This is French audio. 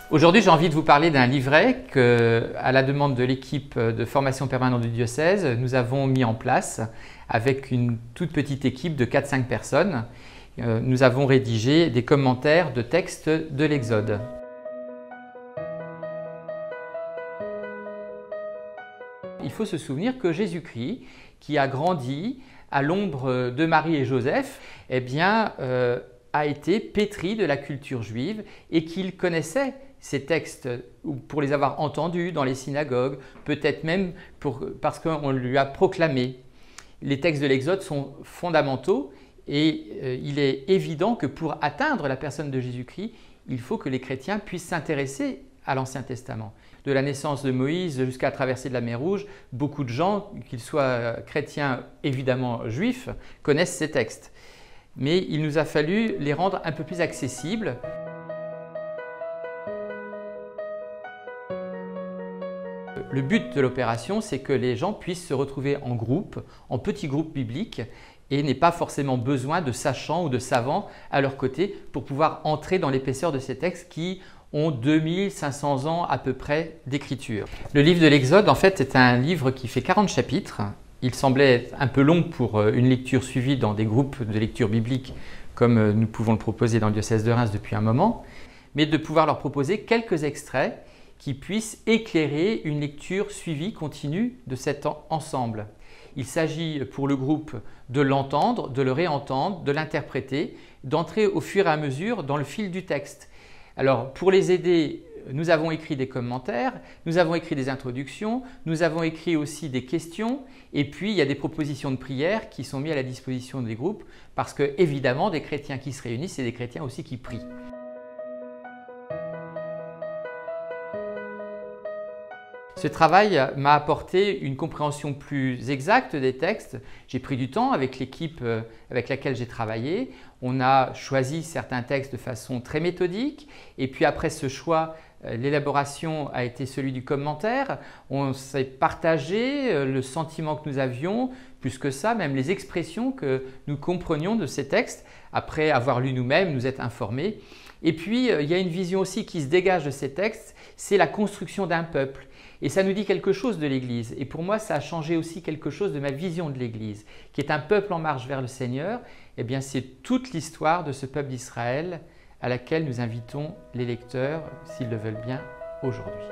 Aujourd'hui, j'ai envie de vous parler d'un livret que, à la demande de l'équipe de formation permanente du diocèse, nous avons mis en place avec une toute petite équipe de 4-5 personnes. Nous avons rédigé des commentaires de textes de l'Exode. Il faut se souvenir que Jésus-Christ, qui a grandi à l'ombre de Marie et Joseph, a été pétri de la culture juive et qu'il connaissait ces textes pour les avoir entendus dans les synagogues, peut-être même parce qu'on lui a proclamé. Les textes de l'Exode sont fondamentaux et il est évident que pour atteindre la personne de Jésus-Christ, il faut que les chrétiens puissent s'intéresser à l'Ancien Testament. De la naissance de Moïse jusqu'à la traversée de la mer Rouge, beaucoup de gens, qu'ils soient chrétiens évidemment juifs, connaissent ces textes. Mais il nous a fallu les rendre un peu plus accessibles. Le but de l'opération, c'est que les gens puissent se retrouver en groupe, en petits groupes bibliques, et n'aient pas forcément besoin de sachants ou de savants à leur côté pour pouvoir entrer dans l'épaisseur de ces textes qui ont 2500 ans à peu près d'écriture. Le livre de l'Exode, en fait, est un livre qui fait 40 chapitres. Il semblait un peu long pour une lecture suivie dans des groupes de lecture biblique comme nous pouvons le proposer dans le diocèse de Reims depuis un moment, mais de pouvoir leur proposer quelques extraits qui puissent éclairer une lecture suivie continue de cet ensemble. Il s'agit pour le groupe de l'entendre, de le réentendre, de l'interpréter, d'entrer au fur et à mesure dans le fil du texte. Alors pour les aider, nous avons écrit des commentaires, nous avons écrit des introductions, nous avons écrit aussi des questions et puis il y a des propositions de prière qui sont mises à la disposition des groupes parce que évidemment des chrétiens qui se réunissent, c'est des chrétiens aussi qui prient. Ce travail m'a apporté une compréhension plus exacte des textes. J'ai pris du temps avec l'équipe avec laquelle j'ai travaillé. On a choisi certains textes de façon très méthodique et puis après ce choix, l'élaboration a été celui du commentaire. On s'est partagé le sentiment que nous avions, plus que ça, même les expressions que nous comprenions de ces textes après avoir lu nous-mêmes, nous être informés. Et puis, il y a une vision aussi qui se dégage de ces textes, c'est la construction d'un peuple. Et ça nous dit quelque chose de l'Église. Et pour moi, ça a changé aussi quelque chose de ma vision de l'Église, qui est un peuple en marche vers le Seigneur. Eh bien, c'est toute l'histoire de ce peuple d'Israël à laquelle nous invitons les lecteurs, s'ils le veulent bien, aujourd'hui.